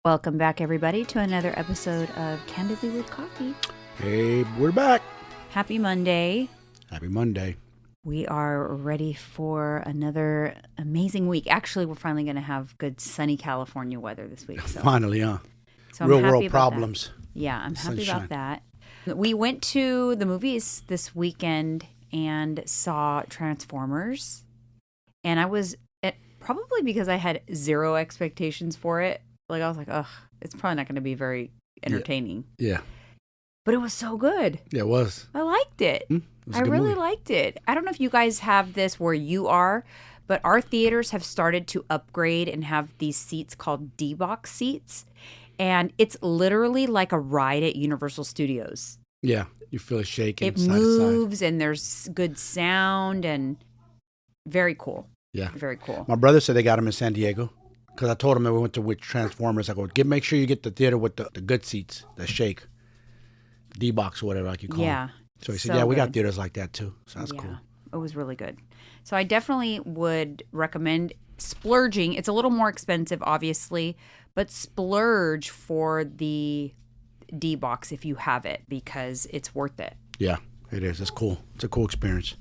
Welcome back, everybody, to another episode of Candidly with Coffee. Hey, we're back. Happy Monday. Happy Monday. We are ready for another amazing week. Actually, we're finally going to have good sunny California weather this week. So, Finally, huh? so I'm Real happy world about problems. that. Yeah, I'm happy Sunshine. about that. We went to the movies this weekend and saw Transformers. And I was, probably because I had zero expectations for it. Like, I was like, ugh, it's probably not going to be very entertaining. Yeah. But it was so good. Yeah, it was. I liked it. It was a I good really movie. liked it. I don't know if you guys have this where you are, but our theaters have started to upgrade and have these seats called D-Box seats. And it's literally like a ride at Universal Studios. Yeah, you feel it shaking It side to side. moves and there's good sound and very cool. Yeah. Very cool. My brother said they got him in San Diego because I told him that we went to with Transformers. I go, make sure you get the theater with the good seats that shake. D-Box or whatever like you call Yeah. them. So he said, So yeah, we got good. theaters like that too. So that's cool. It was really good. So I definitely would recommend splurging. It's a little more expensive, obviously, but splurge for the D-Box if you have it because it's worth it. Yeah, it is. It's cool. It's a cool experience.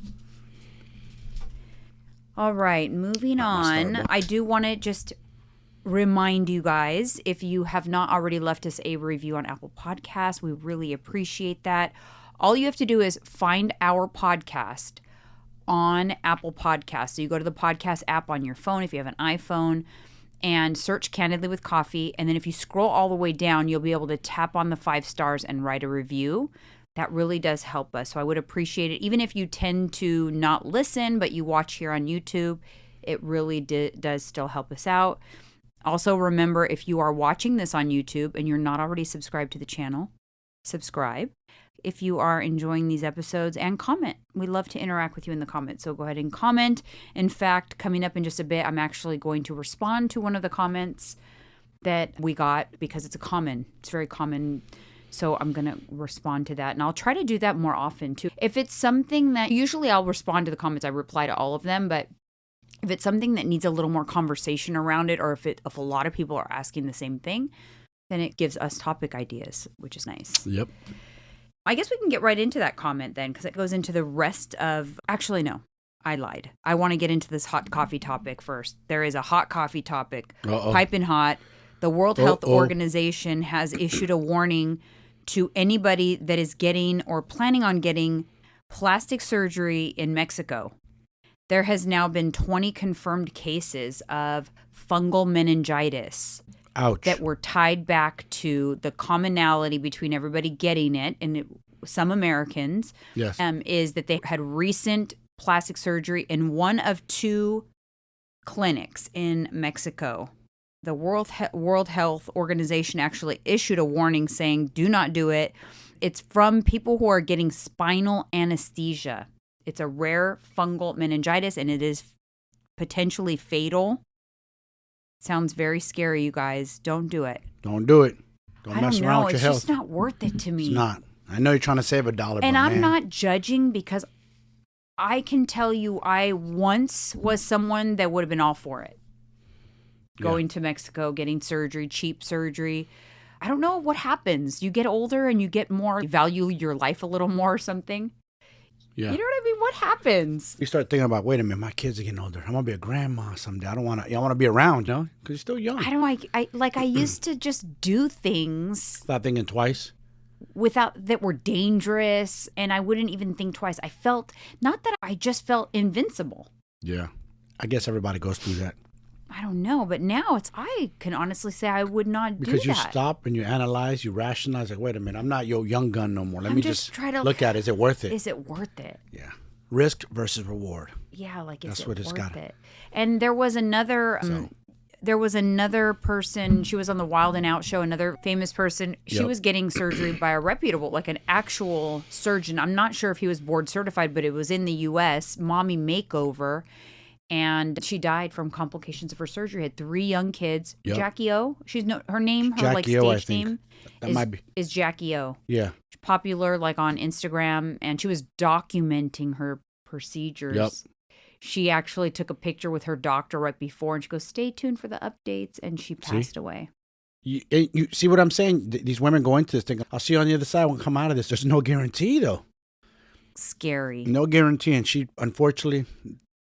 All right, moving on. Starbucks. I do want to just remind you guys, if you have not already left us a review on Apple Podcasts, we really appreciate that. All you have to do is find our podcast on Apple Podcasts. So you go to the podcast app on your phone if you have an iPhone and search Candidly with Coffee. And then if you scroll all the way down, you'll be able to tap on the 5 stars and write a review. That really does help us. So I would appreciate it. Even if you tend to not listen, but you watch here on YouTube, it really does still help us out. Also, remember, if you are watching this on YouTube and you're not already subscribed to the channel, subscribe. If you are enjoying these episodes, and comment. We love to interact with you in the comments, so go ahead and comment. In fact, coming up in just a bit, I'm actually going to respond to one of the comments that we got because it's very common. So I'm going to respond to that. And I'll try to do that more often too. If it's something that, usually I'll respond to the comments. I reply to all of them. But if it's something that needs a little more conversation around it, or if a lot of people are asking the same thing, then it gives us topic ideas, which is nice. Yep. I guess we can get right into that comment then, because it goes into the rest of, actually, no, I lied. I want to get into this hot coffee topic first. There is a hot coffee topic, piping hot. The World Health Organization has issued a warning to anybody that is getting or planning on getting plastic surgery in Mexico. There has now been 20 confirmed cases of fungal meningitis. Ouch. That were tied back to the commonality between everybody getting it and some Americans. Yes. Is that they had recent plastic surgery in one of 2 clinics in Mexico. The World Health Organization actually issued a warning saying, do not do it. It's from people who are getting spinal anesthesia. It's a rare fungal meningitis, and it is potentially fatal. Sounds very scary, you guys. Don't do it. Don't do it. Don't mess around with your health. It's just not worth it to me. It's not. I know you're trying to save $1, And but I'm man. not judging because I can tell you I once was someone that would have been all for it. Going to Mexico, getting surgery, cheap surgery. I don't know what happens. You get older and you get more, you value your life a little more or something. Yeah. You know what I mean? What happens? You start thinking about, wait a minute, my kids are getting older. I'm gonna be a grandma someday. I want to be around, you know, because you're still young. I don't like. I used to just do things Without thinking twice. without that were dangerous, and I wouldn't even think twice. I felt not that I just felt invincible. Yeah, I guess everybody goes through that. I don't know, but now I can honestly say I would not do Because you that. stop and you analyze, you rationalize, like, wait a minute, I'm not your young gun no more. Let me just try to look at it. Is it worth it? Is it worth it? Yeah. Risk versus reward. Yeah, like That's is what it it's worth got. it? And there was another person, she was on the Wild and Out show, another famous person. She Yep. was getting surgery by a reputable, like an actual surgeon. I'm not sure if he was board certified, but it was in the US, Mommy Makeover. And she died from complications of her surgery. Had 3 young kids. Yep. Jackie O. Her name, her like Jackie O, I stage think. name That might be. is Jackie O. Yeah. Popular like on Instagram, and she was documenting her procedures. Yep. She actually took a picture with her doctor right before, and she goes, "Stay tuned for the updates," and she passed away. You see what I'm saying? These women go into this thing. I'll see you on the other side when we come out of this. There's no guarantee, though. Scary. No guarantee. And she, unfortunately,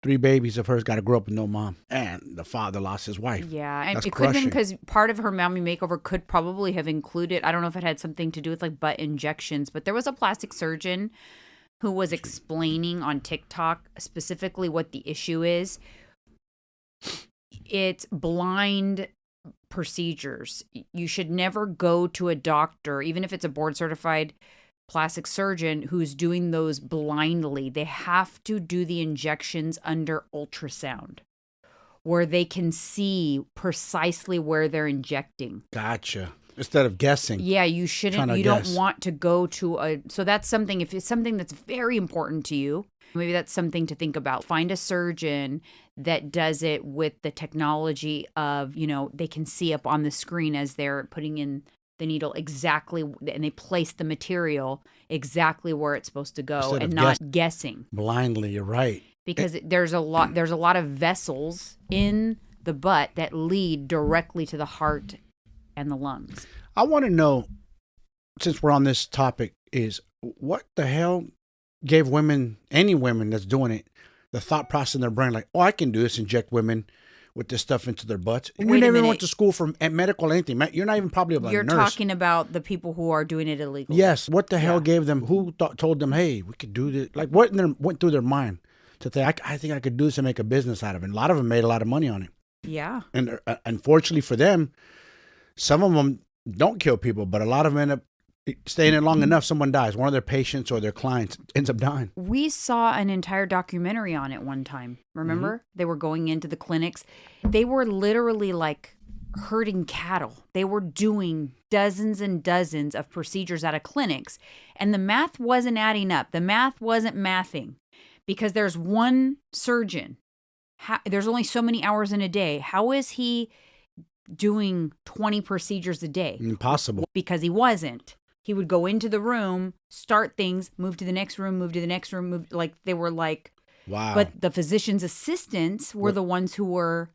3 babies of hers got to grow up with no mom. And the father lost his wife. Yeah. And That's it could have been crushing. because part of her mommy makeover could probably have included, I don't know if it had something to do with like butt injections, but there was a plastic surgeon who was explaining on TikTok specifically what the issue is. It's blind procedures. You should never go to a doctor, even if it's a board certified plastic surgeon who's doing those blindly. They have to do the injections under ultrasound where they can see precisely where they're injecting. Gotcha. Instead of guessing. Yeah, you shouldn't. You don't want to go to a. So that's something. If it's something that's very important to you, maybe that's something to think about. Find a surgeon that does it with the technology of, they can see up on the screen as they're putting in the needle exactly, and they place the material exactly where it's supposed to go, and not guessing blindly. You're right. Because there's a lot of vessels in the butt that lead directly to the heart and the lungs. I want to know, since we're on this topic, is what the hell gave women, any women that's doing it, the thought process in their brain, like, oh, I can do this, inject women with this stuff into their butts. We never went to school for medical anything. You're not even probably a nurse. You're talking about the people who are doing it illegally. Yes. What the hell gave them, who told them, hey, we could do this? Like, what went through their mind to think, I think I could do this and make a business out of it? And a lot of them made a lot of money on it. Yeah. And unfortunately for them, some of them don't kill people, but a lot of them end up staying in long enough, someone dies. One of their patients or their clients ends up dying. We saw an entire documentary on it one time. Remember? Mm-hmm. They were going into the clinics. They were literally like herding cattle. They were doing dozens and dozens of procedures out of clinics. And the math wasn't adding up. The math wasn't mathing because there's one surgeon. There's only so many hours in a day. How is he doing 20 procedures a day? Impossible. Because he wasn't. He would go into the room, start things, move to the next room, move to the next room, move, like they were like, wow. But the physician's assistants were the ones who were,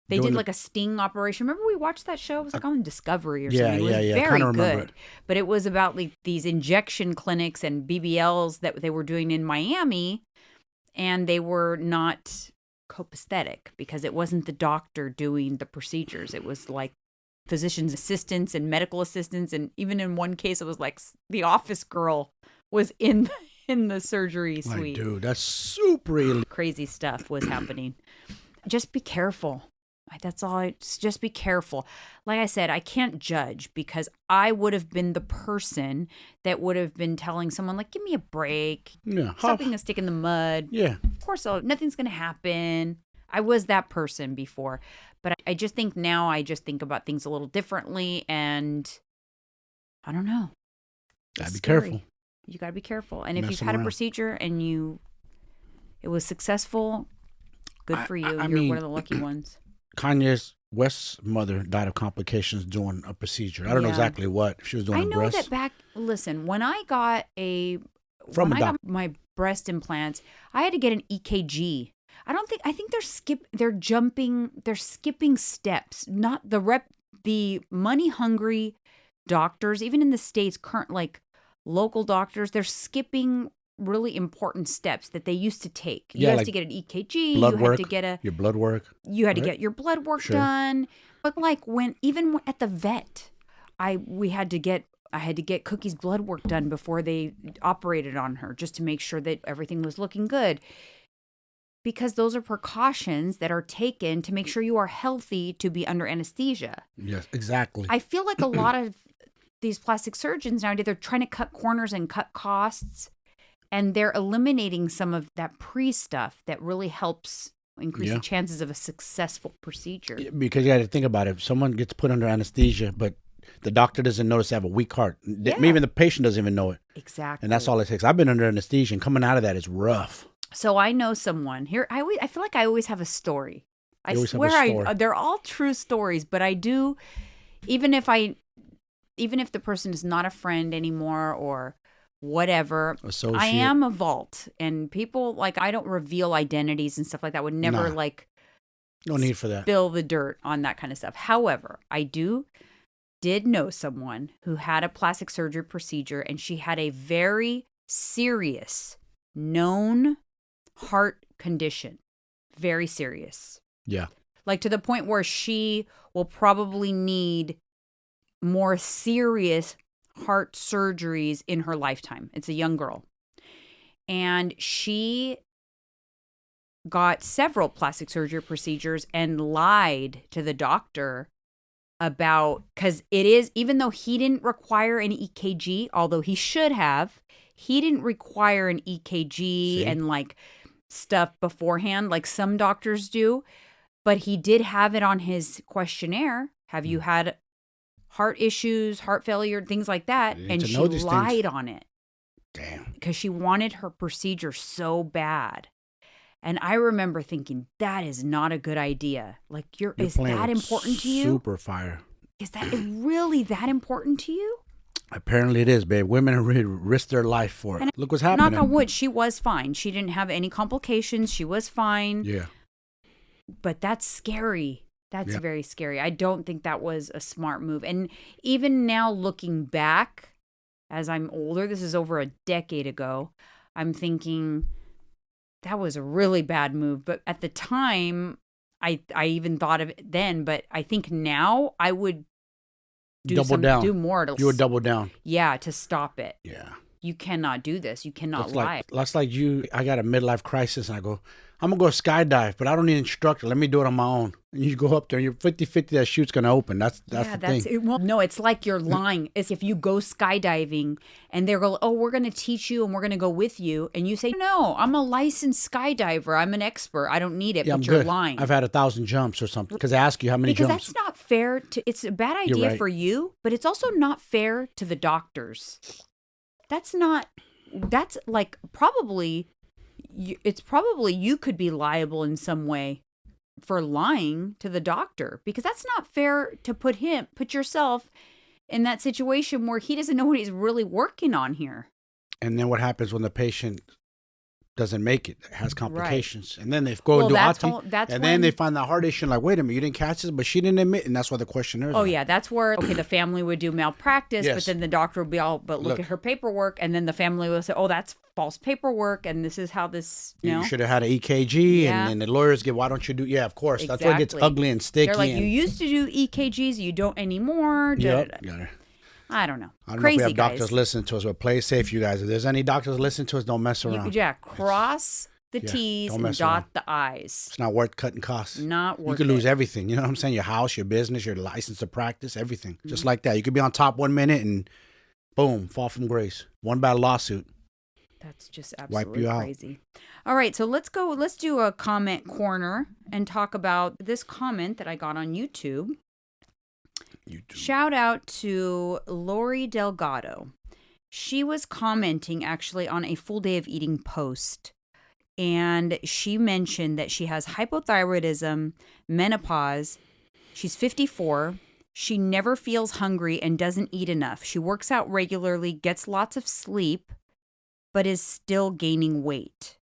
they did like a sting operation. Remember we watched that show? It was like on Discovery or something. It was very good. But it was about like these injection clinics and BBLs that they were doing in Miami, and they were not copacetic because it wasn't the doctor doing the procedures. It was like physician's assistants and medical assistants, and even in one case it was like the office girl was in the surgery suite. Dude, that's super illegal. Crazy stuff was happening. Just be careful. That's all. Just be careful. Like I said, I can't judge because I would have been the person that would have been telling someone like, give me a break. Yeah. Stop being a stick in the mud. Yeah. Of course, nothing's going to happen. I was that person before. But I just think now I just think about things a little differently, and I don't know. Gotta be careful. You gotta be careful. And if you've had a procedure and it was successful, good for you. You're one of the lucky ones. Kanye West's mother died of complications doing a procedure. I don't know exactly what she was doing. I know that listen, when I got my breast implants, I had to get an EKG. I think they're skipping steps. Not the money hungry doctors, even in the States, current like local doctors, they're skipping really important steps that they used to take. You had to get an EKG, you had to get your blood work. You had to get your blood work done. But like even at the vet, I had to get Cookie's blood work done before they operated on her, just to make sure that everything was looking good. Because those are precautions that are taken to make sure you are healthy to be under anesthesia. Yes, exactly. I feel like a lot of these plastic surgeons nowadays, they're trying to cut corners and cut costs, and they're eliminating some of that pre-stuff that really helps increase the chances of a successful procedure. Because you got to think about it. If someone gets put under anesthesia, but the doctor doesn't notice they have a weak heart. Maybe the patient doesn't even know it. Exactly. And that's all it takes. I've been under anesthesia, and coming out of that is rough. So I know someone here. I feel like I always have a story. I swear they're all true stories, but I do, even if the person is not a friend anymore or whatever, associate. I am a vault, and people like, I don't reveal identities and stuff like that. Would never no need for that. Spill the dirt on that kind of stuff. However, I do did know someone who had a plastic surgery procedure, and she had a very serious known heart condition. Very serious. Yeah. Like to the point where she will probably need more serious heart surgeries in her lifetime. It's a young girl. And she got several plastic surgery procedures and lied to the doctor about, because it is, even though he didn't require an EKG, although he should have, he didn't require an EKG and like stuff beforehand, like some doctors do. But he did have it on his questionnaire. Have you had heart issues, heart failure, things like that? And she lied on it. Damn. Because she wanted her procedure so bad. And I remember thinking, that is not a good idea. Like, is that important to you? Super fire. Is that really that important to you? Apparently it is, babe. Women really risk their life for it. And look what's happening. Knock on wood, she was fine. She didn't have any complications. She was fine. Yeah. But that's scary. That's very scary. I don't think that was a smart move. And even now, looking back, as I'm older, this is over a decade ago, I'm thinking that was a really bad move. But at the time, I even thought of it then. But I think now I would do more. You would double down. Yeah, to stop it. Yeah. You cannot do this. You cannot lie. That's like you. I got a midlife crisis, and I go, I'm going to go skydive, but I don't need an instructor. Let me do it on my own. And you go up there, and you're 50-50 that chute's going to open. That's the thing. Well, no, it's like you're lying. It's if you go skydiving, and they're going, oh, we're going to teach you, and we're going to go with you. And you say, no, I'm a licensed skydiver. I'm an expert. I don't need it, but you're lying. I've had 1,000 jumps or something. Because I ask you how many jumps. Because that's not fair. It's a bad idea for you, but it's also not fair to the doctors. That's like probably... It's probably you could be liable in some way for lying to the doctor, because that's not fair to put yourself in that situation where he doesn't know what he's really working on here. And then what happens when the patient doesn't make it, has complications, and then they go and do autopsy, and then they find the heart issue, like, wait a minute, you didn't catch this, but she didn't admit, and that's why the questionnaire is yeah, that's where, the family would do malpractice, but then the doctor would be all, but look at her paperwork, and then the family will say, oh, that's false paperwork, and this is how this, you should have had an EKG, and the lawyers get, why don't you do, of course, that's why it gets ugly and sticky. They're like, you used to do EKGs, you don't anymore. I don't know. I don't know if we have doctors listening to us, but play it safe, you guys. If there's any doctors listening to us, don't mess around. Cross the T's and dot the I's. It's not worth cutting costs. Not worth it. You could lose everything. You know what I'm saying? Your house, your business, your license to practice, everything. Mm-hmm. Just like that. You could be on top 1 minute and boom, fall from grace. One bad lawsuit. That's just absolutely crazy. All right, so let's do a comment corner and talk about this comment that I got on YouTube. Shout out to Lori Delgado. She was commenting actually on a full day of eating post, and she mentioned that she has hypothyroidism, menopause. She's 54. She never feels hungry and doesn't eat enough. She works out regularly, gets lots of sleep, but is still gaining weight.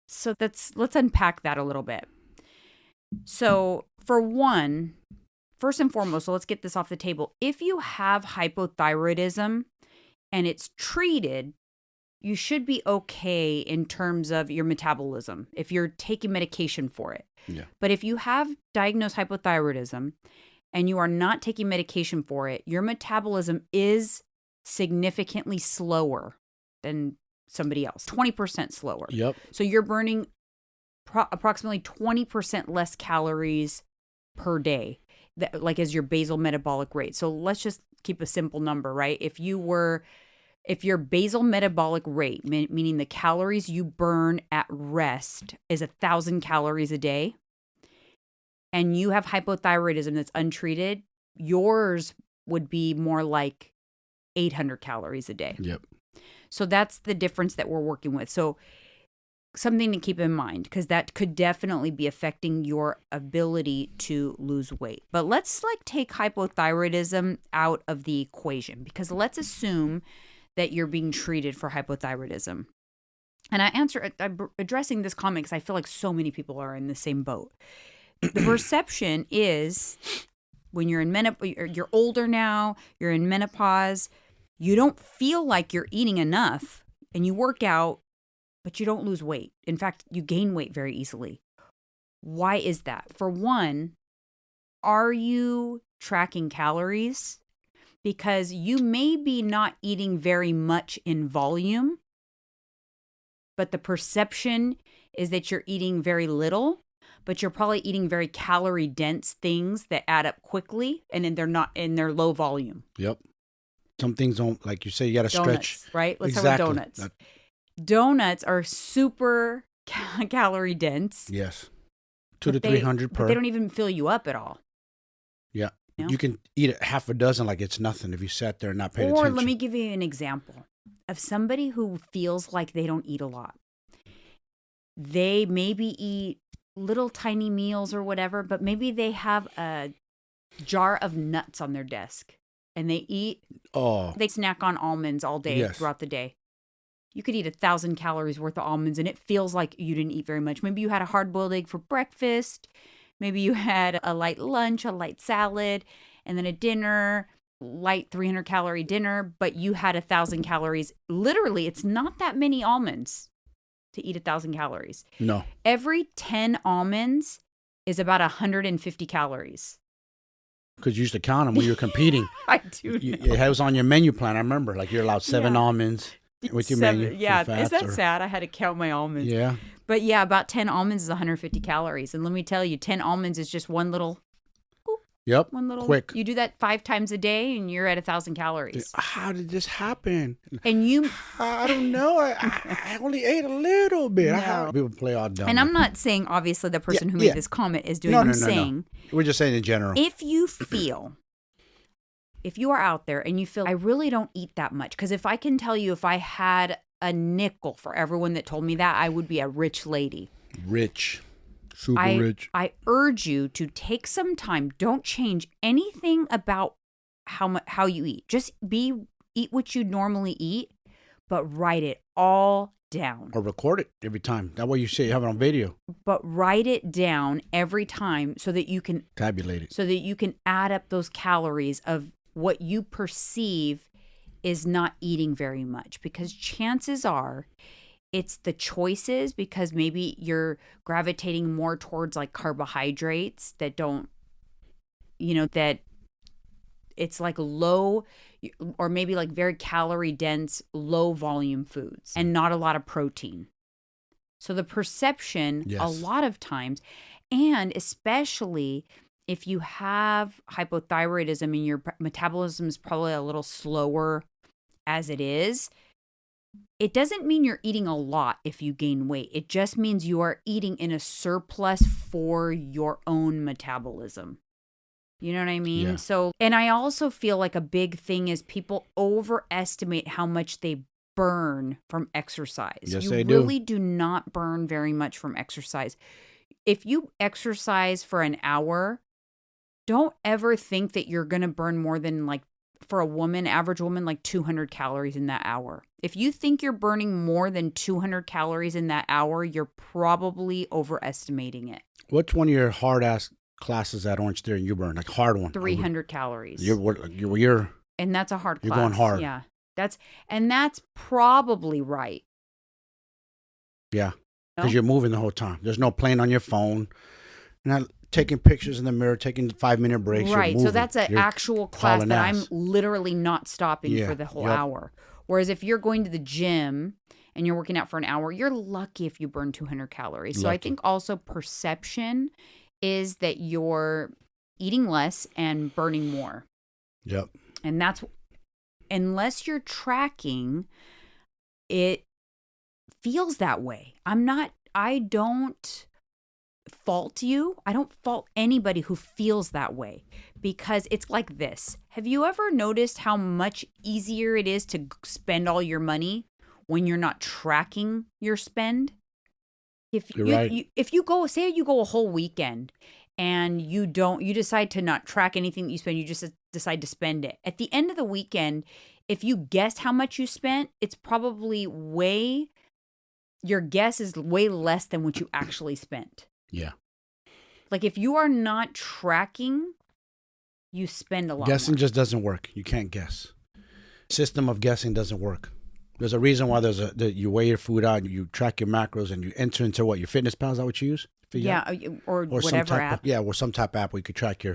So let's unpack that a little bit. So for one, first and foremost, so let's get this off the table. If you have hypothyroidism and it's treated, you should be okay in terms of your metabolism if you're taking medication for it. Yeah. But if you have diagnosed hypothyroidism and you are not taking medication for it, your metabolism is significantly slower than somebody else, 20% slower. Yep. So you're burning approximately 20% less calories per day. Like as your basal metabolic rate. So let's just keep a simple number, right? If your basal metabolic rate, meaning the calories you burn at rest, is 1,000 calories a day, and you have hypothyroidism that's untreated, yours would be more like 800 calories a day. Yep. So that's the difference that we're working with. So something to keep in mind, because that could definitely be affecting your ability to lose weight. But let's take hypothyroidism out of the equation, because let's assume that you're being treated for hypothyroidism. And I'm addressing this comment because I feel like so many people are in the same boat. The perception is when you're in you're older now, you're in menopause, you don't feel like you're eating enough and you work out, but you don't lose weight. In fact, you gain weight very easily. Why is that? For one, are you tracking calories? Because you may be not eating very much in volume, but the perception is that you're eating very little, but you're probably eating very calorie dense things that add up quickly, and then they're low volume. Yep. Some things don't, like you say, you got to stretch. Right? Let's start with donuts. Donuts are super calorie dense. Yes. 200 to 300 per. But they don't even fill you up at all. Yeah. You know? You can eat half a dozen like it's nothing if you sat there and not paid attention. Or let me give you an example of somebody who feels like they don't eat a lot. They maybe eat little tiny meals or whatever, but maybe they have a jar of nuts on their desk and they snack on almonds all day throughout the day. You could eat 1,000 calories worth of almonds and it feels like you didn't eat very much. Maybe you had a hard-boiled egg for breakfast. Maybe you had a light lunch, a light salad, and then a dinner, light 300-calorie dinner, but you had 1,000 calories. Literally, it's not that many almonds to eat 1,000 calories. No. Every 10 almonds is about 150 calories. Because you used to count them when you were competing. I do. It was on your menu plan. I remember, like you're allowed 7 almonds with your menu. Yeah, is that sad? I had to count my almonds. Yeah. But yeah, about 10 almonds is 150 calories. And let me tell you, 10 almonds is just one little. Yep. One little. Quick. You do that 5 times a day and you're at 1,000 calories. How did this happen? And you. I don't know. I only ate a little bit. No. People play all dumb. And I'm not saying, obviously, the person who made this comment is doing what I'm saying. We're just saying in general. If you are out there and you feel, I really don't eat that much. Because if I can tell you, if I had a nickel for everyone that told me that, I would be a rich lady. Rich. Super rich. I urge you to take some time. Don't change anything about how you eat. Just eat what you normally eat, but write it all down. Or record it every time. That way you say you have it on video. But write it down every time so that you can tabulate it. So that you can add up those calories of what you perceive is not eating very much. Because chances are it's the choices, because maybe you're gravitating more towards like carbohydrates that don't, that it's like low, or maybe like very calorie dense, low volume foods and not a lot of protein. So the perception a lot of times, and especially if you have hypothyroidism and your metabolism is probably a little slower as it is, it doesn't mean you're eating a lot if you gain weight. It just means you are eating in a surplus for your own metabolism. You know what I mean? Yeah. So, and I also feel like a big thing is people overestimate how much they burn from exercise. Yes, they really do not burn very much from exercise. If you exercise for an hour, don't ever think that you're going to burn more than, like, for a woman, average woman, like 200 calories in that hour. If you think you're burning more than 200 calories in that hour, you're probably overestimating it. What's one of your hard ass classes at Orange Theory you burn? Like hard one. 300 calories. You're and that's a hard class. You're going hard. Yeah. That's probably right. Yeah. Because you're moving the whole time. There's no playing on your phone. You're not taking pictures in the mirror, taking 5-minute breaks. Right. So that's an actual class that I'm literally not stopping for the whole hour. Whereas if you're going to the gym and you're working out for an hour, you're lucky if you burn 200 calories. So I think also perception is that you're eating less and burning more. Yep. And that's, unless you're tracking, it feels that way. I don't fault you. I don't fault anybody who feels that way, because it's like this. Have you ever noticed how much easier it is to spend all your money when you're not tracking your spend? If you go a whole weekend and you decide to not track anything that you spend, you just decide to spend it. At the end of the weekend, if you guessed how much you spent, it's probably your guess is way less than what you actually spent. Yeah. Like if you are not tracking you spend a lot Guessing more. just doesn't work. You can't guess. System of guessing doesn't work. There's a reason why you weigh your food out, you track your macros, and you enter into what, your fitness pal, is that what you use? Yeah, or whatever app. Or some type of app where you could track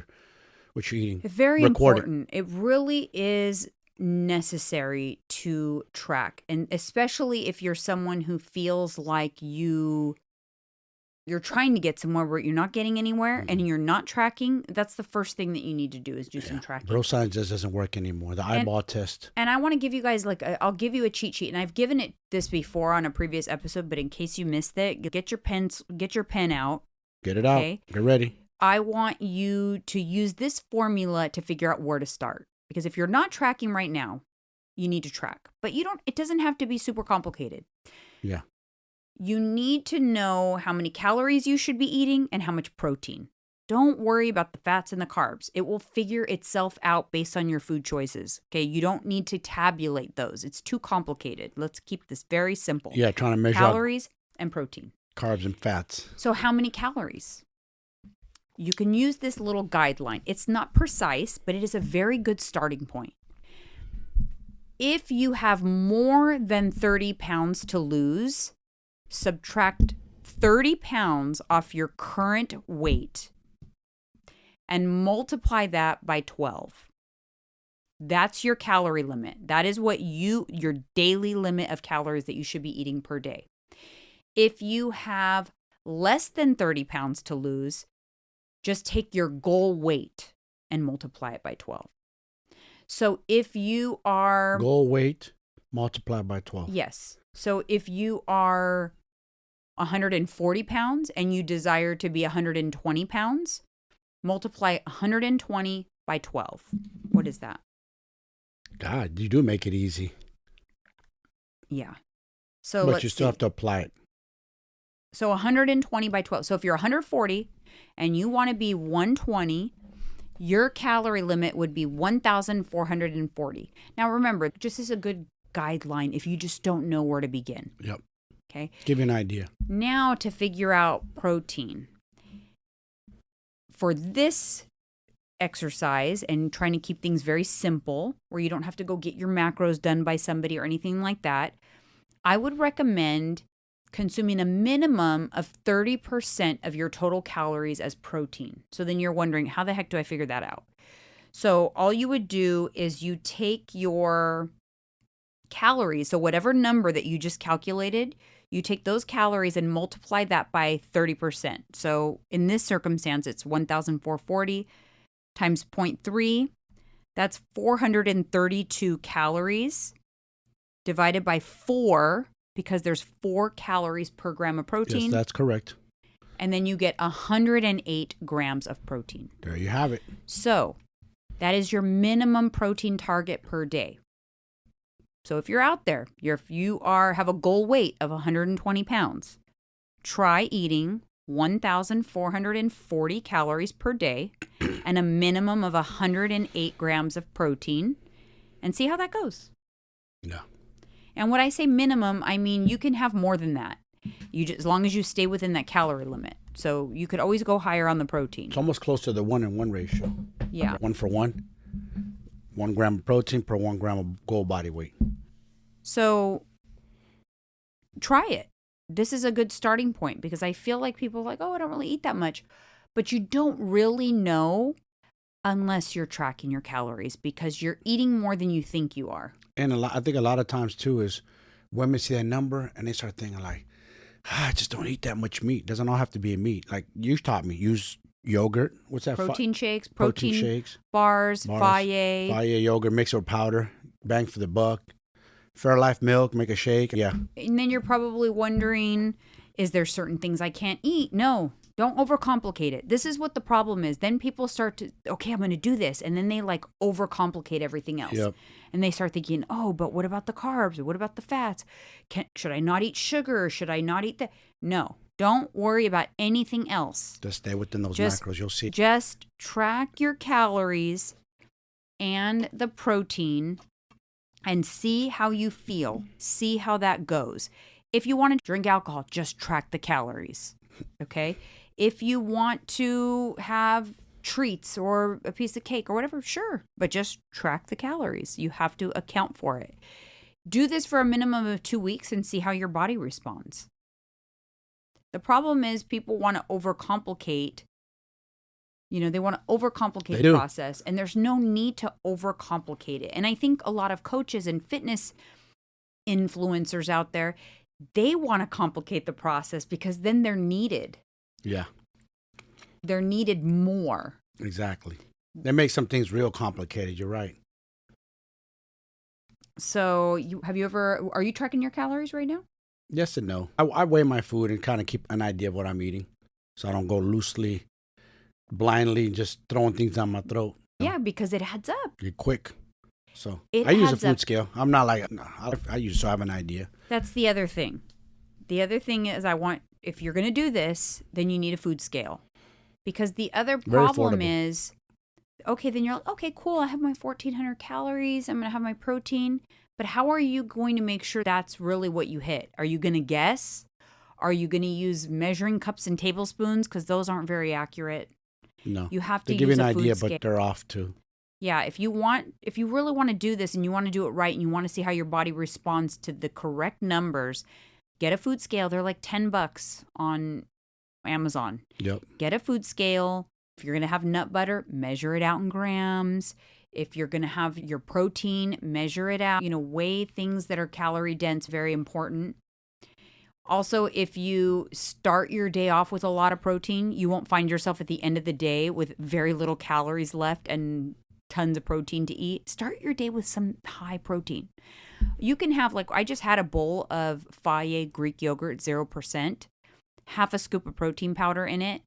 what you're eating. Very Record important. It really is necessary to track, and especially if you're someone who feels like you're trying to get somewhere where you're not getting anywhere and you're not tracking. That's the first thing that you need to do is do some tracking. Bro science just doesn't work anymore. The eyeball test. And I want to give you guys I'll give you a cheat sheet, and I've given it this before on a previous episode, but in case you missed it, get your pen out. Get it out. Okay? Get ready. I want you to use this formula to figure out where to start. Because if you're not tracking right now, you need to track. But it doesn't have to be super complicated. Yeah. You need to know how many calories you should be eating and how much protein. Don't worry about the fats and the carbs. It will figure itself out based on your food choices. Okay, you don't need to tabulate those. It's too complicated. Let's keep this very simple. Yeah, trying to measure calories and protein. Carbs and fats. So how many calories? You can use this little guideline. It's not precise, but it is a very good starting point. If you have more than 30 pounds to lose, subtract 30 pounds off your current weight and multiply that by 12. That's your calorie limit. That is what your daily limit of calories that you should be eating per day. If you have less than 30 pounds to lose, just take your goal weight and multiply it by 12. So if you are... Goal weight multiplied by 12. Yes. So if you are 140 pounds and you desire to be 120 pounds, multiply 120 by 12. What is that? God, you do make it easy. Yeah. So but you still have to apply it. So 120 by 12. So if you're 140 and you want to be 120, your calorie limit would be 1,440. Now remember, just as a good guideline if you just don't know where to begin. Yep. Okay. Give you an idea. Now to figure out protein. For this exercise and trying to keep things very simple, where you don't have to go get your macros done by somebody or anything like that, I would recommend consuming a minimum of 30% of your total calories as protein. So then you're wondering, how the heck do I figure that out? So all you would do is you take your calories, so whatever number that you just calculated, you take those calories and multiply that by 30%. So in this circumstance, it's 1,440 times 0.3. That's 432 calories divided by 4, because there's 4 calories per gram of protein. Yes, that's correct. And then you get 108 grams of protein. There you have it. So that is your minimum protein target per day. So if you're out there, if you have a goal weight of 120 pounds, try eating 1,440 calories per day and a minimum of 108 grams of protein and see how that goes. Yeah. And when I say minimum, I mean you can have more than that. As long as you stay within that calorie limit. So you could always go higher on the protein. It's almost close to the 1-in-1 ratio. Yeah. 1 for 1. 1 gram of protein per 1 gram of goal body weight. So try it. This is a good starting point because I feel like people are like, oh, I don't really eat that much. But you don't really know unless you're tracking your calories because you're eating more than you think you are. And I think a lot of times too is women see that number and they start thinking like, I just don't eat that much meat. Doesn't all have to be a meat. Like you taught me, use yogurt. What's that? Protein shakes, protein shakes, bars, Faye yogurt, mix it with powder, bang for the buck. Fairlife milk, make a shake. Yeah. And then you're probably wondering, is there certain things I can't eat? No, don't overcomplicate it. This is what the problem is. Then people start to, okay, I'm going to do this. And then they like overcomplicate everything else. Yep. And they start thinking, oh, but what about the carbs? What about the fats? Should I not eat sugar? Should I not eat that? No, don't worry about anything else. Just stay within those macros. You'll see. Just track your calories and the protein and see how you feel. See how that goes. If you want to drink alcohol, just track the calories. Okay? If you want to have treats or a piece of cake or whatever, sure. But just track the calories. You have to account for it. Do this for a minimum of 2 weeks and see how your body responds. The problem is people want to overcomplicate. They want to overcomplicate the process, and there's no need to overcomplicate it. And I think a lot of coaches and fitness influencers out there, they want to complicate the process because then they're needed. Yeah. They're needed more. Exactly. They make some things real complicated. You're right. So are you tracking your calories right now? Yes and no. I weigh my food and kind of keep an idea of what I'm eating, so I don't go loosely, blindly, just throwing things down my throat. Yeah, because it adds up. You're quick. So I use a food scale. I'm not like, I use, so I have an idea. That's the other thing. The other thing is if you're going to do this, then you need a food scale. Because the other problem is, okay, then you're like, okay, cool. I have my 1,400 calories. I'm going to have my protein. But how are you going to make sure that's really what you hit? Are you going to guess? Are you going to use measuring cups and tablespoons? Because those aren't very accurate. No. You have to give you use an a food idea, scale. but they're off too. Yeah, if you really want to do this and you want to do it right and you want to see how your body responds to the correct numbers, get a food scale. They're like $10 on Amazon. Yep. Get a food scale. If you're going to have nut butter, measure it out in grams. If you're going to have your protein, measure it out. Weigh things that are calorie dense, very important. Also, if you start your day off with a lot of protein, you won't find yourself at the end of the day with very little calories left and tons of protein to eat. Start your day with some high protein. You can have, I just had a bowl of Faye Greek yogurt, 0%, half a scoop of protein powder in it. It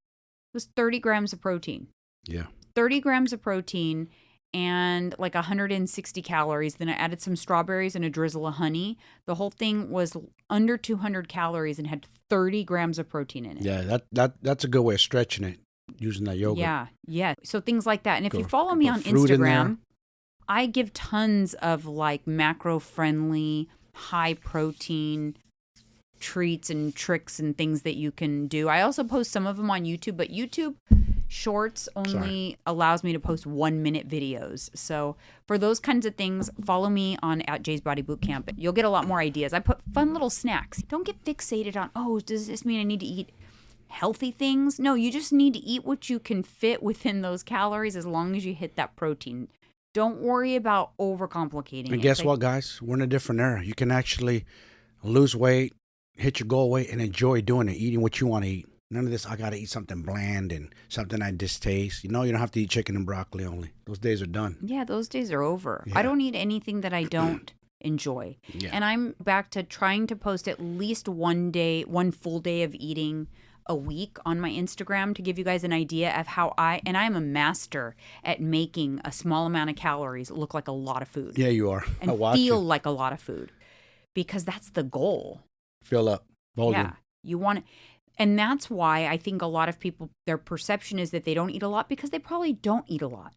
was 30 grams of protein. Yeah. 30 grams of protein and 160 calories. Then I added some strawberries and a drizzle of honey. The whole thing was under 200 calories and had 30 grams of protein in it. Yeah, that's a good way of stretching it, using that yogurt. Yeah. So things like that. And if you follow me on Instagram, I give tons of macro-friendly, high-protein treats and tricks and things that you can do. I also post some of them on YouTube, but YouTube Shorts only allows me to post 1-minute videos. So for those kinds of things, follow me on @Jay'sBodyBootCamp. You'll get a lot more ideas. I put fun little snacks. Don't get fixated on, does this mean I need to eat healthy things? No, you just need to eat what you can fit within those calories as long as you hit that protein. Don't worry about overcomplicating it. And guess what, guys? We're in a different era. You can actually lose weight, hit your goal weight, and enjoy doing it, eating what you want to eat. None of this, I got to eat something bland and something I distaste. You don't have to eat chicken and broccoli only. Those days are done. Yeah, those days are over. Yeah. I don't eat anything that I don't enjoy. Yeah. And I'm back to trying to post at least one full day of eating a week on my Instagram to give you guys an idea of how and I'm a master at making a small amount of calories look like a lot of food. Yeah, you are. And feel like a lot of food, because that's the goal. Fill up. Volume. Yeah, you want to. And that's why I think a lot of people, their perception is that they don't eat a lot because they probably don't eat a lot.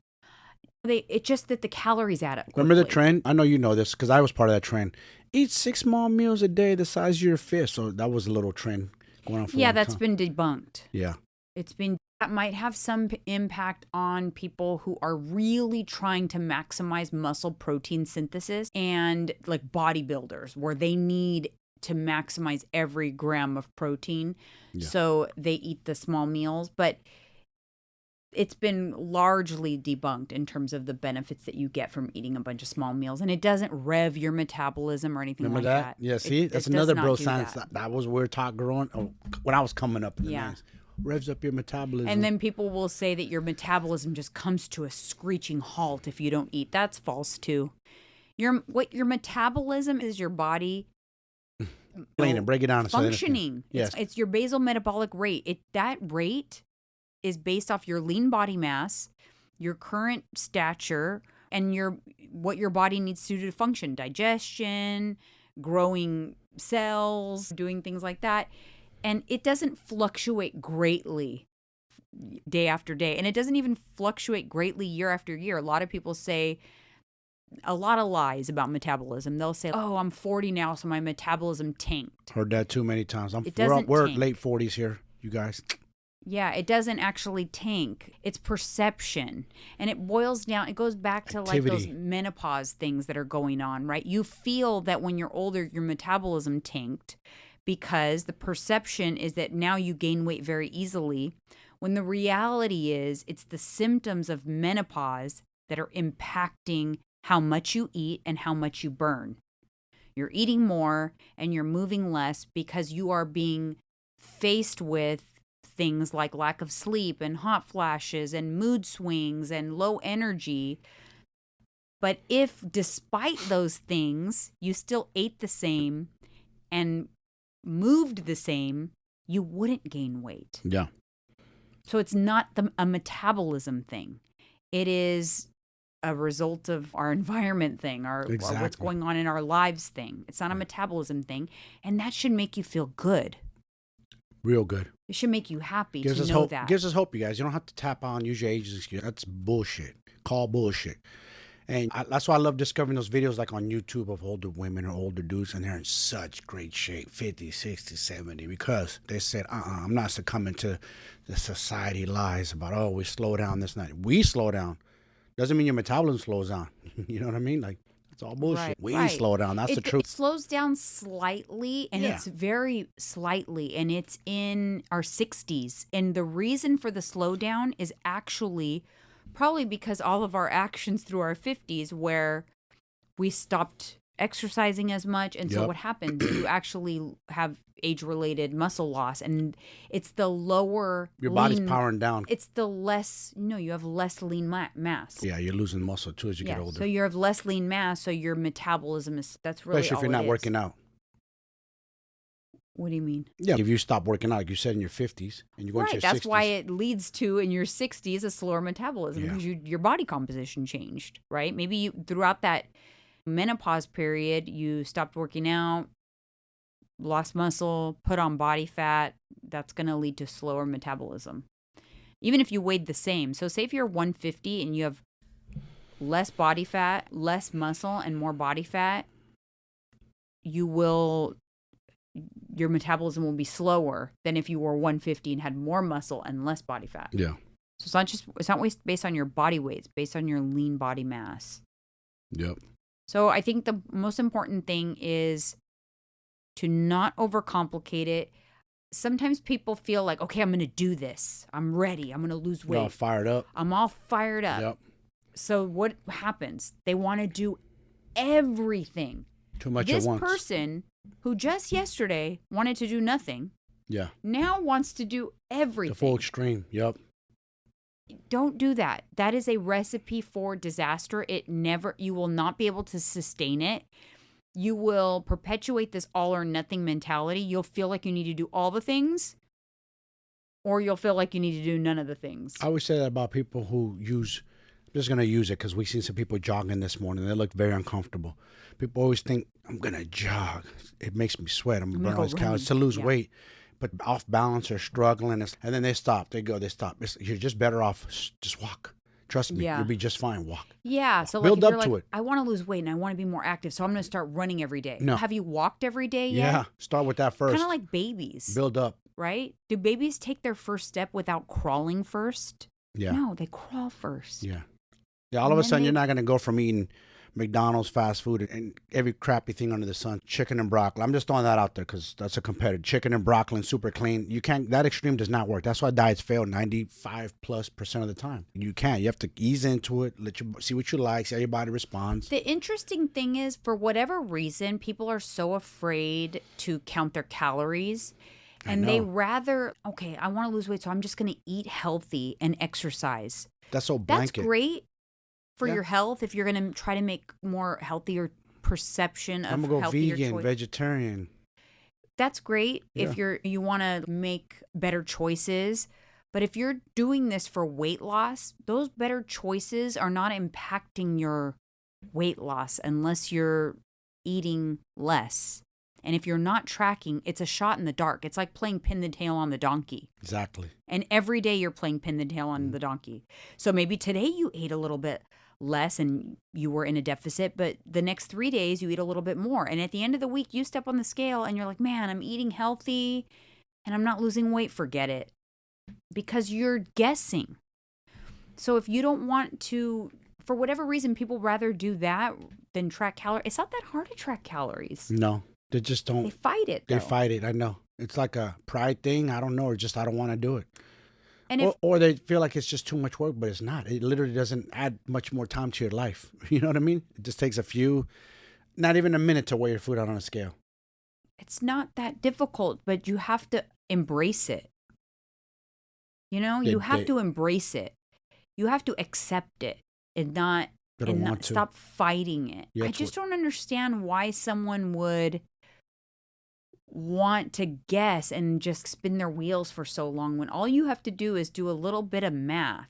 It's just that the calories add up quickly. Remember the trend? I know you know this because I was part of that trend. Eat 6 small meals a day the size of your fist. So that was a little trend going on for a long that's time. Been debunked. Yeah. That might have some impact on people who are really trying to maximize muscle protein synthesis and bodybuilders where they need to maximize every gram of protein. Yeah. So they eat the small meals, but it's been largely debunked in terms of the benefits that you get from eating a bunch of small meals. And it doesn't rev your metabolism or anything like that. Yeah, see? That's another bro science. That was weird talk growing when I was coming up in the 90s. Revs up your metabolism. And then people will say that your metabolism just comes to a screeching halt if you don't eat. That's false too. Your metabolism is your body break it down. Functioning. Yes. It's your basal metabolic rate. That rate is based off your lean body mass, your current stature, and what your body needs to do to function. Digestion, growing cells, doing things like that. And it doesn't fluctuate greatly day after day. And it doesn't even fluctuate greatly year after year. A lot of people say a lot of lies about metabolism. They'll say, I'm 40 now, so my metabolism tanked. Heard that too many times. We're late 40s here, you guys. Yeah, it doesn't actually tank. It's perception. And it boils down, it goes back to like those Activity. menopause things that are going on, right? You feel that when you're older, your metabolism tanked because the perception is that now you gain weight very easily. When the reality is, it's the symptoms of menopause that are impacting how much you eat and how much you burn. You're eating more and you're moving less because you are being faced with things like lack of sleep and hot flashes and mood swings and low energy. But if despite those things, you still ate the same and moved the same, you wouldn't gain weight. Yeah. So it's not a metabolism thing. It is a result of our environment thing, or what's going on in our lives thing. It's not a metabolism thing. And that should make you feel good. Real good. It should make you happy Gives to us know hope. that. Gives us hope, you guys. You don't have to tap on, use your age as excuse. That's bullshit. Call bullshit. And that's why I love discovering those videos like on YouTube of older women or older dudes, and they're in such great shape, 50, 60, 70, because they said, I'm not succumbing to the society lies about, oh, we slow down this night. We slow down. Doesn't mean your metabolism slows down. You know what I mean? Like, it's all bullshit. Right, We right. slow down. That's the truth. It slows down slightly, and Yeah. it's very slightly, and it's in our 60s. And the reason for the slowdown is actually probably because all of our actions through our 50s where we stopped exercising as much. And so Yep. what happens? You actually have age-related muscle loss, and it's the lower Your body's lean- powering down. It's the less, you have less lean mass. Yeah, you're losing muscle too as you get Yeah, older. so you have less lean mass, so your metabolism that's really Especially if you're all not it is. working out. What do you mean? Yeah, if you stop working out, like you said, in your 50s, and you go into your 60s. That's why it leads to, in your 60s, a slower metabolism Yeah. because your body composition changed, right? Maybe you throughout that menopause period, you stopped working out, lost muscle, put on body fat. That's going to lead to slower metabolism. Even if you weighed the same. So say if you're 150 and you have less body fat, less muscle, and more body fat, your metabolism will be slower than if you were 150 and had more muscle and less body fat. Yeah. So it's not based on your body weight, it's based on your lean body mass. Yep. So I think the most important thing is to not overcomplicate it. Sometimes people feel like, okay, I'm going to do this. I'm ready. I'm going to lose weight. You're all fired up. I'm all fired up. Yep. So what happens? They want to do everything. Too much This at once. person who just yesterday wanted to do nothing Yeah. now wants to do everything. The full extreme. Yep. Don't do that. That is a recipe for disaster. You will not be able to sustain it. You will perpetuate this all or nothing mentality. You'll feel like you need to do all the things, or you'll feel like you need to do none of the things. I always say that about people who use, I'm just going to use it because we've seen some people jogging this morning. They look very uncomfortable. People always think, I'm going to jog. It makes me sweat. I'm going to burn all these calories to lose weight. But off balance or struggling. And then they stop. They stop. You're just better off. Just walk. Trust me. You'll be just fine. Walk. Yeah. So Build like, if up you're to like, it. I want to lose weight and I want to be more active, so I'm going to start running every day. No. Have you walked every day yet? Yeah. Start with that first. Kind of like babies. Build up. Right? Do babies take their first step without crawling first? Yeah. No, they crawl first. Yeah. Yeah. All of a sudden, you're not going to go from eating McDonald's, fast food, and every crappy thing under the sun, chicken and broccoli. I'm just throwing that out there because that's a competitor. Chicken and broccoli and super clean. You can't, that extreme does not work. That's why diets fail 95+% of the time. You can't. You have to ease into it, see what you like, see how your body responds. The interesting thing is, for whatever reason, people are so afraid to count their calories. And they rather, okay, I want to lose weight, so I'm just going to eat healthy and exercise. That's so blanket. That's great for your health if you're going to try to make more healthier perception of I'm going to go healthier vegan, choice. vegetarian. That's great if you want to make better choices. But if you're doing this for weight loss, those better choices are not impacting your weight loss unless you're eating less. And if you're not tracking, it's a shot in the dark. It's like playing pin the tail on the donkey. Exactly. And every day you're playing pin the tail on the donkey. So maybe today you ate a little bit less and you were in a deficit, but the next 3 days you eat a little bit more. And at the end of the week, you step on the scale and you're like, man, I'm eating healthy and I'm not losing weight. Forget it. because you're guessing. So if you don't want to, for whatever reason, people rather do that than track calories. It's not that hard to track calories. No, they just don't. They fight it, though. They fight it. I know. It's like a pride thing. I don't know. Or just I don't want to do it. And or they feel like it's just too much work, but it's not. It literally doesn't add much more time to your life. You know what I mean? It just takes not even a minute to weigh your food out on a scale. It's not that difficult, but you have to embrace it. You know, you have to embrace it. You have to accept it and not stop fighting it. I just don't understand why someone would want to guess and just spin their wheels for so long when all you have to do is do a little bit of math.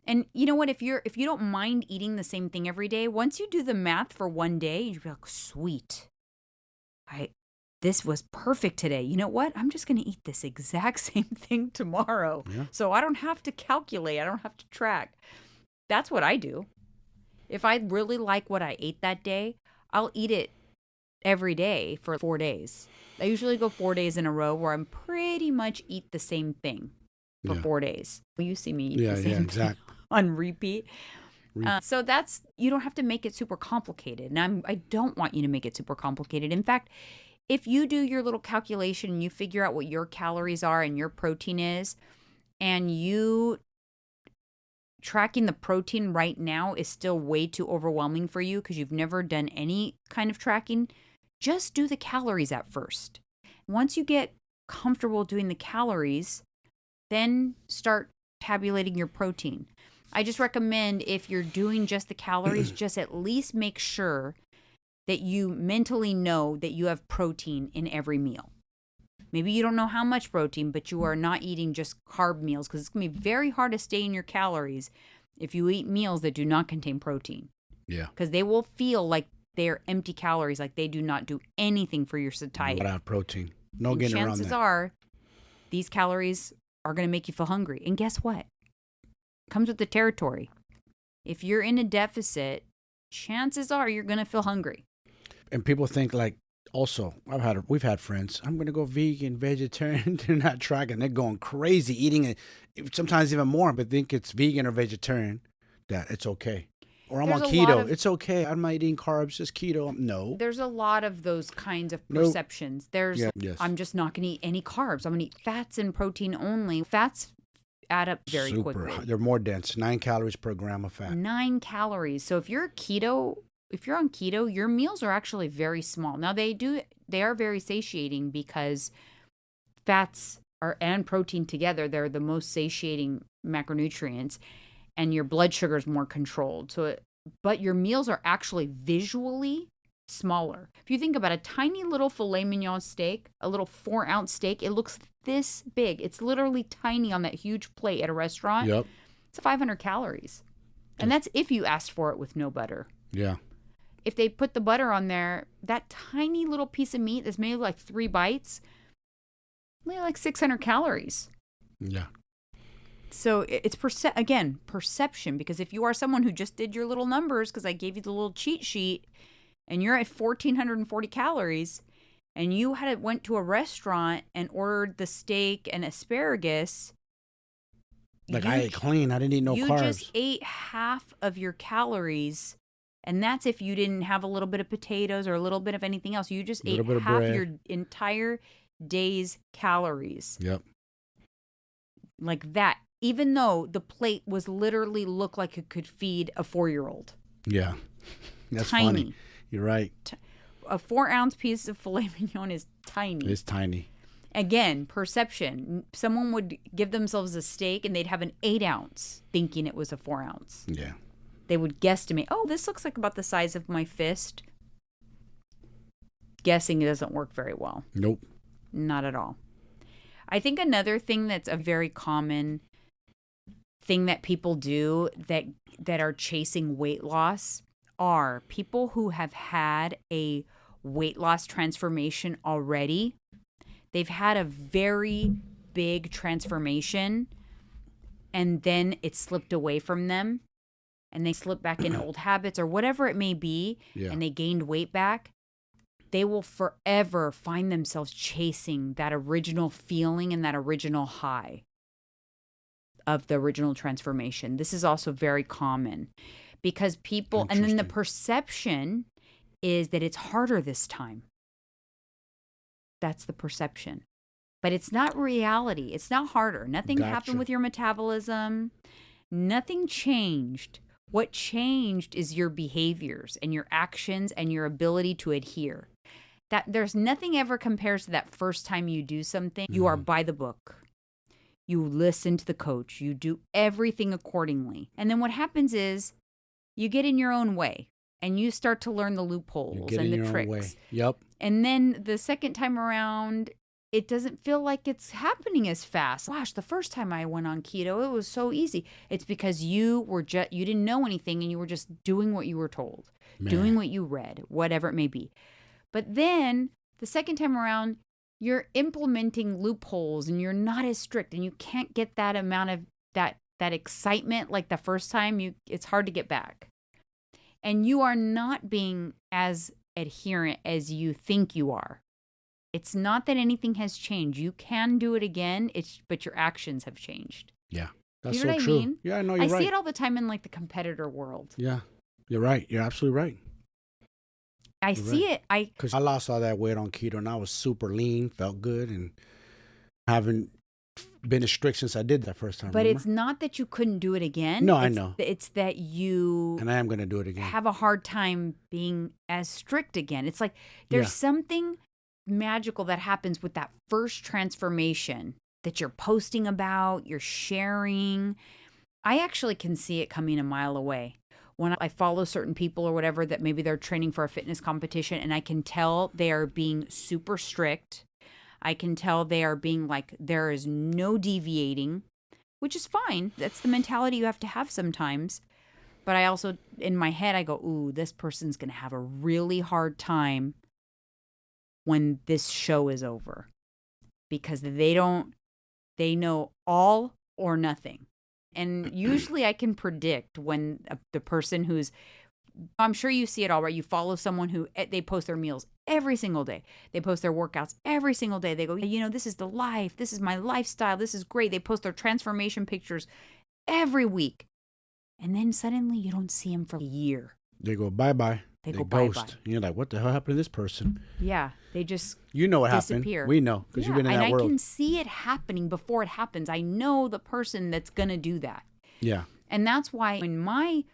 And you know what? If you don't mind eating the same thing every day, once you do the math for one day, you'll be like, sweet. This was perfect today. You know what? I'm just going to eat this exact same thing tomorrow. Yeah. So I don't have to calculate. I don't have to track. That's what I do. If I really like what I ate that day, I'll eat it every day for 4 days. I usually go 4 days in a row where I'm pretty much eat the same thing for 4 days. Well, you see me eat the same thing on repeat. So you don't have to make it super complicated. And I don't want you to make it super complicated. In fact, if you do your little calculation and you figure out what your calories are and your protein is, and you tracking the protein right now is still way too overwhelming for you because you've never done any kind of tracking, just do the calories at first. Once you get comfortable doing the calories, then start tabulating your protein. I just recommend if you're doing just the calories, just at least make sure that you mentally know that you have protein in every meal. Maybe you don't know how much protein, but you are not eating just carb meals because it's going to be very hard to stay in your calories if you eat meals that do not contain protein. Yeah. Because they will feel like they're empty calories, like they do not do anything for your satiety. Without protein. No getting around that. Chances are these calories are going to make you feel hungry. And guess what? Comes with the territory. If you're in a deficit, chances are you're going to feel hungry. And people think like, also, we've had friends. I'm going to go vegan, vegetarian. They're not tracking. They're going crazy, eating it. Sometimes even more, but think it's vegan or vegetarian. That it's okay. Or I'm on keto. It's okay. I'm not eating carbs, just keto. No. There's a lot of those kinds of perceptions. Yes. I'm just not going to eat any carbs. I'm going to eat fats and protein only. Fats add up very quickly. They're more dense. 9 calories per gram of fat. 9 calories. So if you're on keto, your meals are actually very small. Now they are very satiating because fats and protein together, they're the most satiating macronutrients, and your blood sugar is more controlled. But your meals are actually visually smaller. If you think about a tiny little filet mignon steak, a little 4-ounce steak, it looks this big. It's literally tiny on that huge plate at a restaurant. Yep. It's 500 calories. And that's if you asked for it with no butter. Yeah. If they put the butter on there, that tiny little piece of meat that's made like 3 bites, only like 600 calories. Yeah. So it's perception, because if you are someone who just did your little numbers, because I gave you the little cheat sheet, and you're at 1,440 calories, and you went to a restaurant and ordered the steak and asparagus. Like I ate clean. I didn't eat no carbs. You just ate half of your calories. And that's if you didn't have a little bit of potatoes or a little bit of anything else. You just ate half your entire day's calories. Yep. Like that. Even though the plate was literally looked like it could feed a 4-year-old. Yeah. That's tiny. Funny. You're right. A 4-ounce piece of filet mignon is tiny. It's tiny. Again, perception. Someone would give themselves a steak and they'd have an 8-ounce thinking it was a 4-ounce. Yeah. They would guesstimate, oh, this looks like about the size of my fist. Guessing doesn't work very well. Nope. Not at all. I think another thing that's a very common thing that people do that are chasing weight loss are people who have had a weight loss transformation already. They've had a very big transformation and then it slipped away from them. And they slip back in old habits or whatever it may be, and they gained weight back, they will forever find themselves chasing that original feeling and that original high. of the original transformation. This is also very common because people, and then the perception is that it's harder this time. That's the perception. But it's not reality. It's not harder. Nothing happened with your metabolism. Nothing changed. What changed is your behaviors and your actions and your ability to adhere. That there's nothing ever compares to that first time you do something. You are by the book. You listen to the coach. You do everything accordingly. And then what happens is you get in your own way and you start to learn the loopholes and the tricks. Yep. And then the second time around, it doesn't feel like it's happening as fast. Gosh, the first time I went on keto, it was so easy. It's because you didn't know anything and you were just doing what you were told, doing what you read, whatever it may be. But then the second time around, you're implementing loopholes and you're not as strict and you can't get that amount of that excitement like the first time. It's hard to get back. And you are not being as adherent as you think you are. It's not that anything has changed. You can do it again, but your actions have changed. Yeah, that's you know so what true. I mean? Yeah, I know you're right. I see it all the time in like the competitor world. Yeah, you're right. You're absolutely right. I see it. Because I lost all that weight on keto and I was super lean, felt good, and haven't been as strict since I did that first time. But remember? It's not that you couldn't do it again. No, I know. It's that you... And I am going to do it again. ...have a hard time being as strict again. It's like there's something magical that happens with that first transformation that you're posting about, you're sharing. I actually can see it coming a mile away. When I follow certain people or whatever that maybe they're training for a fitness competition and I can tell they are being super strict. I can tell they are being like, there is no deviating, which is fine. That's the mentality you have to have sometimes. But I also, in my head, I go, ooh, this person's going to have a really hard time when this show is over. Because they know all or nothing. And usually I can predict when the person who's, I'm sure you see it all, right? You follow someone who, they post their meals every single day. They post their workouts every single day. They go, this is the life. This is my lifestyle. This is great. They post their transformation pictures every week. And then suddenly you don't see them for a year. They go bye-bye. They go ghost. Bye-bye. And you're like, what the hell happened to this person? Yeah, they just what disappear. Happened. We know because you've been in that world. And I can see it happening before it happens. I know the person that's going to do that. Yeah. And that's why in my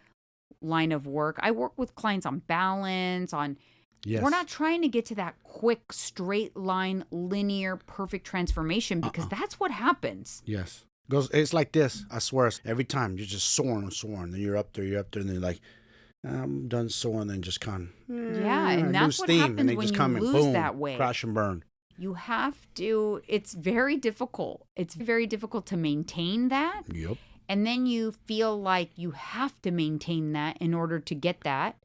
line of work, I work with clients on balance, we're not trying to get to that quick, straight line, linear, perfect transformation because that's what happens. Yes. It's like this. I swear. Every time you're just soaring. Then you're up there, and then you're like, I'm done soaring, then just kind of and that's what happens and they when just you come lose and boom, that way. Crash and burn. You have to. It's very difficult. It's very difficult to maintain that. Yep. And then you feel like you have to maintain that in order to get that.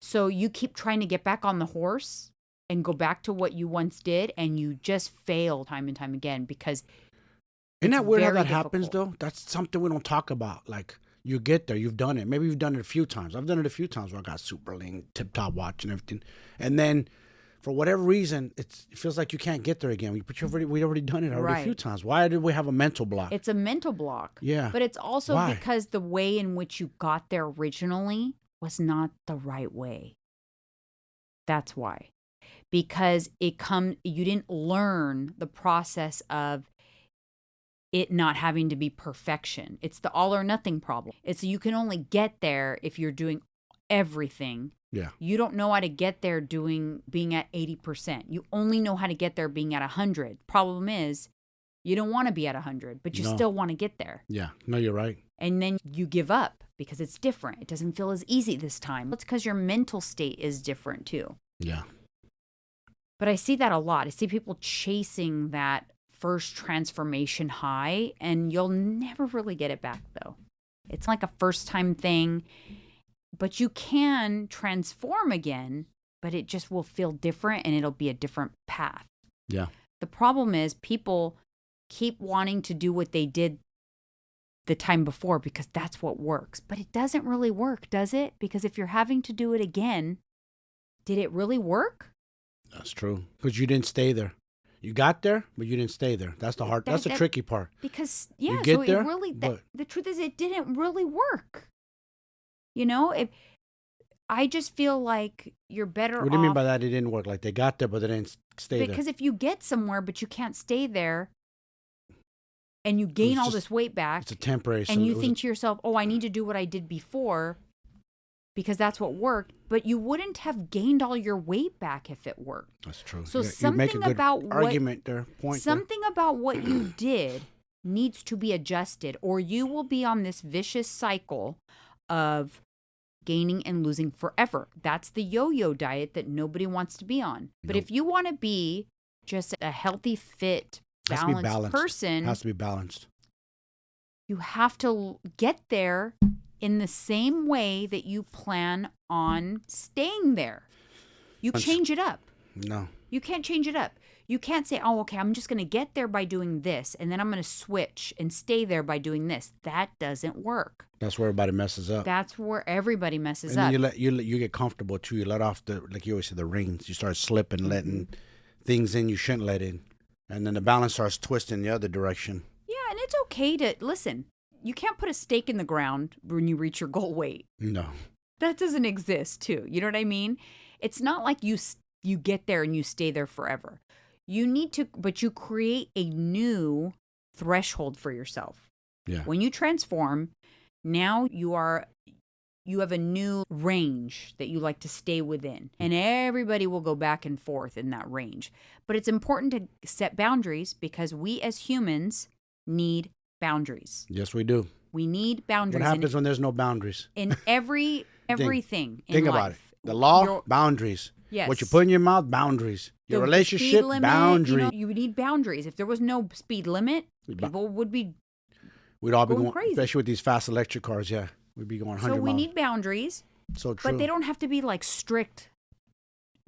So you keep trying to get back on the horse and go back to what you once did, and you just fail time and time again because isn't that weird how that happens though? That's something we don't talk about. Like you get there, you've done it. Maybe you've done it a few times. I've done it a few times where I got super lean, tip-top watch and everything. And then for whatever reason, it feels like you can't get there again. We already done it already a few times. Why did we have a mental block? It's a mental block. Yeah. But it's also because the way in which you got there originally was not the right way. That's why. Because you didn't learn the process of it not having to be perfection. It's the all or nothing problem. It's you can only get there if you're doing everything. Yeah. You don't know how to get there being at 80%. You only know how to get there being at 100. Problem is, you don't want to be at 100, but you still want to get there. Yeah. No, you're right. And then you give up because it's different. It doesn't feel as easy this time. It's because your mental state is different too. Yeah. But I see that a lot. I see people chasing that first transformation high, and you'll never really get it back though. It's like a first time thing. But you can transform again, but it just will feel different and it'll be a different path. Yeah. The problem is people keep wanting to do what they did the time before because that's what works. But it doesn't really work, does it? Because if you're having to do it again, did it really work? That's true. Because you didn't stay there. You got there, but you didn't stay there. That's the hard. That's the tricky part. Because You get so there, it really. but The truth is, it didn't really work. You know, I just feel like you're better off. what do you mean by that? It didn't work. Like they got there, but they didn't stay there. Because if you get somewhere, but you can't stay there, and you gain all this weight back, It's a temporary. and you think to yourself, "Oh, I need to do what I did before." Because that's what worked, but you wouldn't have gained all your weight back if it worked. That's true. So you make a good about argument there. Something about what you did needs to be adjusted, or you will be on this vicious cycle of gaining and losing forever. That's the yo-yo diet that nobody wants to be on. But if you want to be just a healthy, fit, balanced person, it has to be balanced. You have to get there in the same way that you plan on staying there. You change it up. No. You can't change it up. You can't say, oh, okay, I'm just going to get there by doing this, and then I'm going to switch and stay there by doing this. That doesn't work. That's where everybody messes up. That's where everybody messes up. And then you get comfortable too. You let off like you always say, the reins. You start slipping, letting things in you shouldn't let in. And then the balance starts twisting the other direction. Yeah, and it's okay to, listen, you can't put a stake in the ground when you reach your goal weight. No. That doesn't exist too. You know what I mean? It's not like you get there and you stay there forever. You need to, but you create a new threshold for yourself. Yeah. When you transform, now you have a new range that you like to stay within. And everybody will go back and forth in that range. But it's important to set boundaries because we as humans need boundaries. Yes, we do. We need boundaries. What happens when there's no boundaries? In everything in Think life. about it. The law, boundaries. Yes. What you put in your mouth, boundaries. Your relationship, limit, boundaries. You need boundaries. If there was no speed limit, people would be We'd all be going crazy. Especially with these fast electric cars, yeah. We'd be going 100 miles. So we need boundaries. So true. But they don't have to be like strict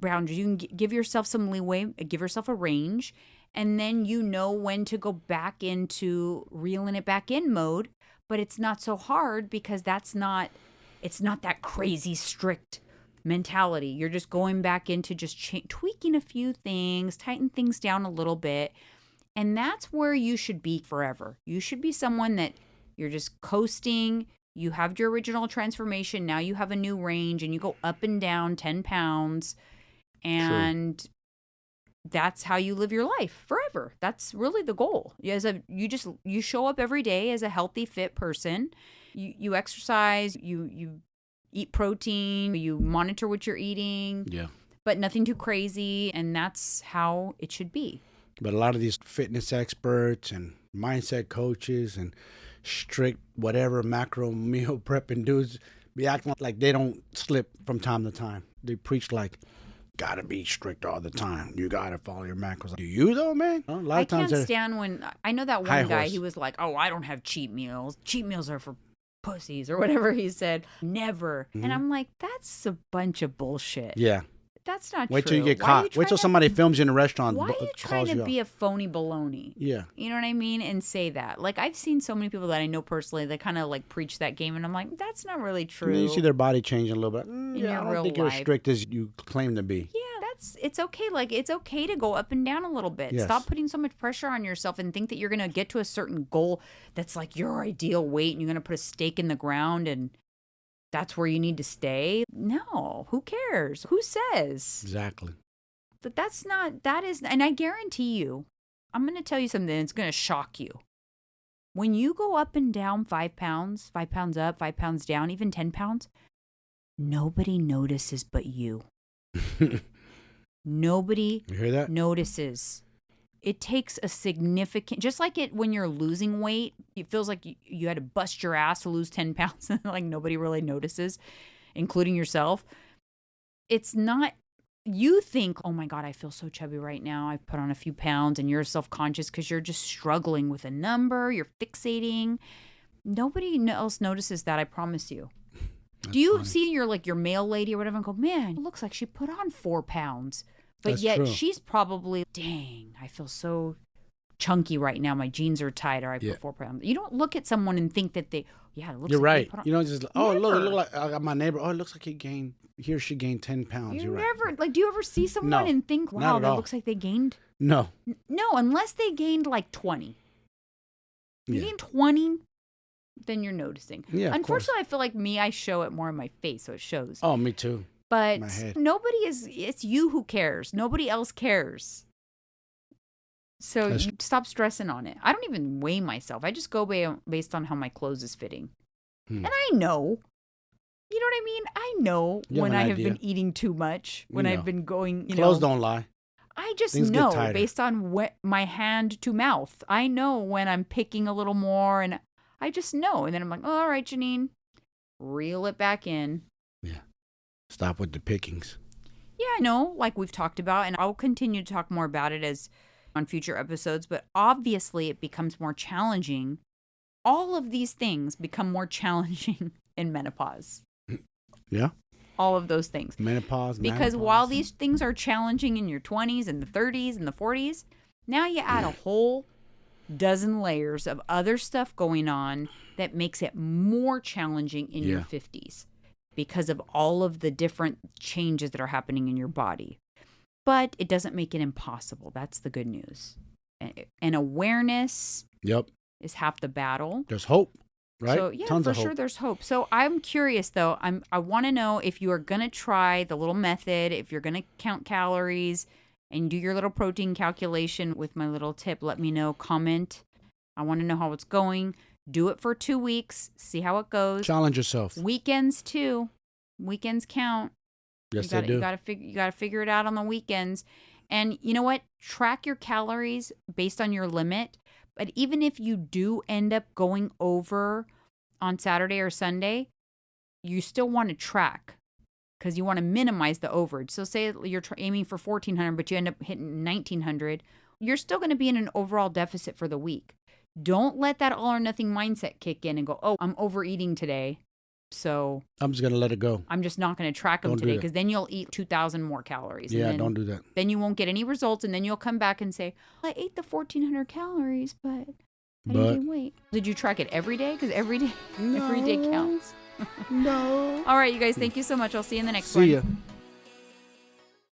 boundaries. You can give yourself some leeway, give yourself a range, and then you know when to go back into reeling it back in mode. But it's not so hard because it's not that crazy strict mentality. You're just going back into just tweaking a few things, tighten things down a little bit. And that's where you should be forever. You should be someone that you're just coasting. You have your original transformation. Now you have a new range and you go up and down 10 pounds. And that's how you live your life forever. That's really the goal. You show up every day as a healthy, fit person. You exercise, you eat protein, you monitor what you're eating. Yeah. But nothing too crazy, and that's how it should be. But a lot of these fitness experts and mindset coaches and strict whatever macro meal prepping dudes be acting like they don't slip from time to time. They preach like, gotta be strict all the time. You gotta follow your macros. Do you though, man? A lot of times can't stand when I know that one guy. Horse. He was like, "Oh, I don't have cheat meals. Cheat meals are for pussies," or whatever he said. Never. And I'm like, that's a bunch of bullshit. Yeah. That's not Wait true. till you get caught. Wait till somebody films you in a restaurant. Why are you trying to be a phony baloney? Yeah. You know what I mean? And say that. Like, I've seen so many people that I know personally that kind of like preach that game, and I'm like, that's not really true. And then you see their body changing a little bit. your I don't real think you're life. as strict as you claim to be. Yeah, it's okay. Like, it's okay to go up and down a little bit. Yes. Stop putting so much pressure on yourself and think that you're going to get to a certain goal that's like your ideal weight and you're going to put a stake in the ground and that's where you need to stay. No, who cares? Who says? Exactly. But that is, and I guarantee you, I'm going to tell you something that's going to shock you. When you go up and down 5 pounds, 5 pounds up, 5 pounds down, even 10 pounds, nobody notices but you. Nobody You hear that? notices. It takes a significant, just like it when you're losing weight, it feels like you had to bust your ass to lose 10 pounds and like nobody really notices, including yourself. It's not, you think, oh my God, I feel so chubby right now. I've put on a few pounds, and you're self-conscious because you're just struggling with a number. You're fixating. Nobody else notices that, I promise you. Do you see your male lady or whatever and go, man, it looks like she put on 4 pounds. But That's yet true. she's probably, dang, I feel so chunky right now. My jeans are tight, or I put 4 pounds. You don't look at someone and think that it looks You're like right. they put on. You know, just look like I got my neighbor. Oh, it looks like he or she gained 10 pounds. You're right. Do you ever see someone No, and think, not wow, at that all. looks like they gained No. No, unless they gained like 20. If you Yeah. gain 20, then you're noticing. Yeah, of Unfortunately, course. I feel like I show it more in my face, so it shows. Oh, me too. But My head. it's you who cares. Nobody else cares. So you stop stressing on it. I don't even weigh myself. I just go based on how my clothes is fitting. And I know. You know what I mean? I know You have when an I have idea. been eating too much, when You I've know. been going, Clothes don't lie. I just Things get know tighter. based on my hand to mouth. I know when I'm picking a little more, and I just know. And then I'm like, oh, all right, Jeanine, reel it back in. Yeah. Stop with the pickings. Yeah, I know, like we've talked about, and I'll continue to talk more about it as on future episodes, but obviously it becomes more challenging. All of these things become more challenging in menopause. Yeah. All of those things. Menopause. Because while these things are challenging in your 20s and the 30s and the 40s, now you add a whole dozen layers of other stuff going on that makes it more challenging in your 50s because of all of the different changes that are happening in your body. But it doesn't make it impossible. That's the good news. And awareness is half the battle. There's hope, right? So, yeah, Tons for of hope. sure there's hope. So I'm curious, though. I want to know if you are going to try the little method, if you're going to count calories and do your little protein calculation with my little tip. Let me know. Comment. I want to know how it's going. Do it for 2 weeks. See how it goes. Challenge yourself. Weekends, too. Weekends count. Yes, they do. You gotta figure it out on the weekends. And you know what? Track your calories based on your limit. But even if you do end up going over on Saturday or Sunday, you still want to track because you want to minimize the overage. So say you're aiming for 1,400, but you end up hitting 1,900. You're still going to be in an overall deficit for the week. Don't let that all or nothing mindset kick in and go, oh, I'm overeating today, so I'm just going to let it go. I'm just not going to track them Don't do today that. because then you'll eat 2,000 more calories. Yeah, and then, don't do that. Then you won't get any results, and then you'll come back and say, I ate the 1,400 calories, but I didn't gain weight. Did you track it every day? Because every day counts. No. All right, you guys, thank you so much. I'll see you in the next one. See ya.